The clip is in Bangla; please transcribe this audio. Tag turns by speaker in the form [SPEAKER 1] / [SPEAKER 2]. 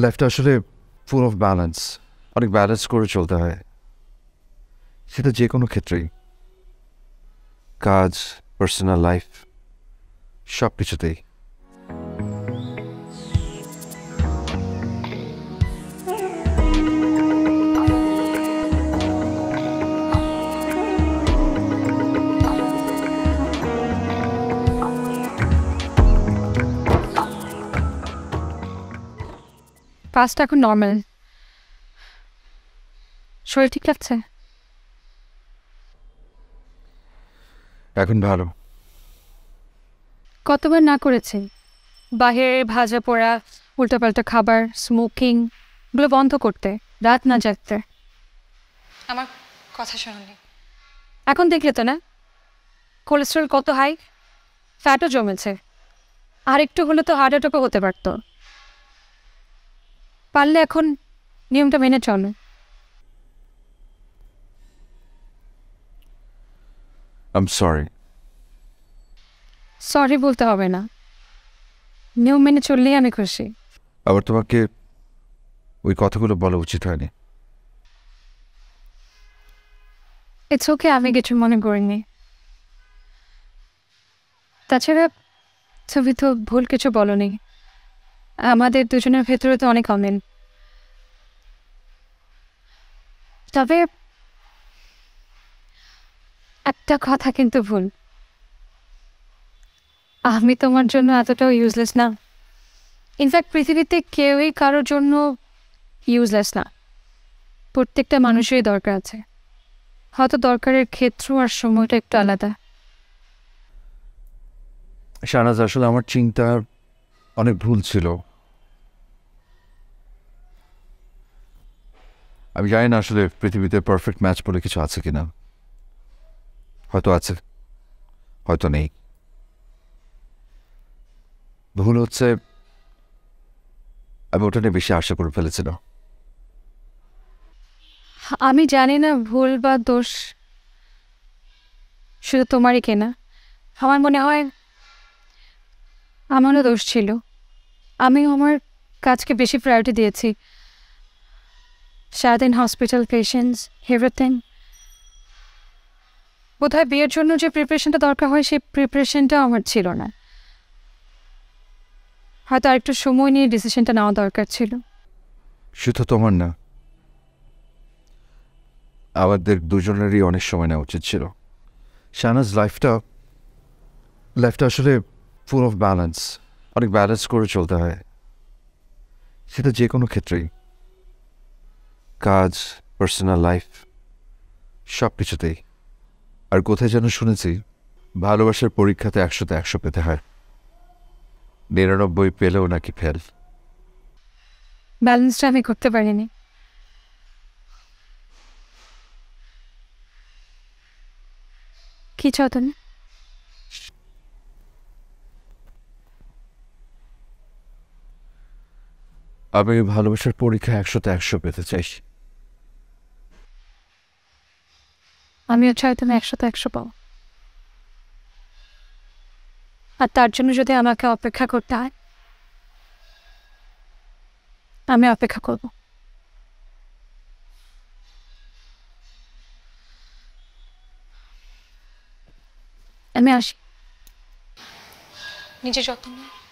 [SPEAKER 1] লাইফটা আসলে ফুল অফ ব্যালেন্স, অনেক ব্যালেন্স করে চলতে হয়, সেটা যে কোনো ক্ষেত্রেই, কাজ, পার্সোনাল লাইফ, সব কিছুতেই।
[SPEAKER 2] পাঁচটা এখন নর্মাল। শরীর ঠিক লাগছে?
[SPEAKER 1] এখন ভালো।
[SPEAKER 2] কতবার না করেছি বাহিরে ভাজা পোড়া উল্টাপাল্টা খাবার, স্মোকিং, এগুলো বন্ধ করতে, রাত না জাগতে। আমার কথা শোনি। এখন দেখলে তো না কোলেস্ট্রল কত হাই, ফ্যাটও জমেছে। আর একটু হলে তো হার্ট অ্যাটাকও হতে পারতো। পারলে এখন নিয়মটা মেনে চলো।
[SPEAKER 1] I am sorry.
[SPEAKER 2] সরি বলতে হবে না, নিয়ম মেনে চললেই আমি খুশি।
[SPEAKER 1] আবার তোমাকে ওই কথাগুলো বলা উচিত হয়নি।
[SPEAKER 2] ইটস ওকে, আমি কিছু মনে করিনি। তাছাড়া তুমি তো ভুল কিছু বলনি। আমাদের দুজনের ভেতরে তো অনেক অমিল। তবে একটা কথা কিন্তু ভুল, আমি তোমার জন্য এতটাও ইউজলেস না। ইনফ্যাক্ট পৃথিবীতে কেউই কারোর জন্য ইউজলেস না। প্রত্যেকটা মানুষেরই দরকার আছে, হয়তো দরকারের ক্ষেত্র আর সময়টা একটু আলাদা।
[SPEAKER 1] শাহনাজ, আসলে আমার চিন্তা অনেক ভুল ছিল। আমি জানি না আসলে পৃথিবীতে পারফেক্ট ম্যাচ বলে কিছু আছে কিনা। হয়তো আছে, হয়তো নেই। ভুল হচ্ছে আমি ওটা নিয়ে বেশি আশা করে ফেলেছিলাম।
[SPEAKER 2] আমি জানি না ভুল বা দোষ শুধু তোমারই কেনা। আমার মনে হয় আমারও দোষ ছিল। আমি আমার কাজকে বেশি প্রায়োরিটি দিয়েছি। সারাদিন হসপিটাল, পেশেন্টস, এভরিথিং। বোধহয় বিয়ের জন্য যে প্রিপারেশনটা দরকার হয় সেই প্রিপারেশনটাও আমার ছিল না। হয়তো আরেকটু সময় নিয়ে ডিসিশনটা নেওয়া দরকার ছিল।
[SPEAKER 1] শুধু তোমার না, আমাদের দুজনেরই অনেক সময় নেওয়া উচিত ছিল। শাহনাজ, লাইফটা আসলে ফুল অফ ব্যালেন্স, অনেক ব্যালেন্স করে চলতে হয়, সেটা যে কোনো ক্ষেত্রেই, কাজ, পার্সোনাল লাইফ, সব কিছুতেই। আর কোথায় যেন শুনেছি, ভালোবাসার পরীক্ষাতে 100তে 100 পেতে হয়, 99 পেলেও নাকি ফেল।
[SPEAKER 2] ব্যালেন্সটা আমি করতে পারিনি। কি চাও তুমি?
[SPEAKER 1] আমি ভালোবাসার পরীক্ষা 100তে 100 পেতে চাই।
[SPEAKER 2] আমিও চাই তুমি 100তে 100 পাও। আর তার জন্য যদি আমাকে অপেক্ষা করতে হয়, আমি অপেক্ষা করব। আমি আসি। নিজের যত্ন নাও।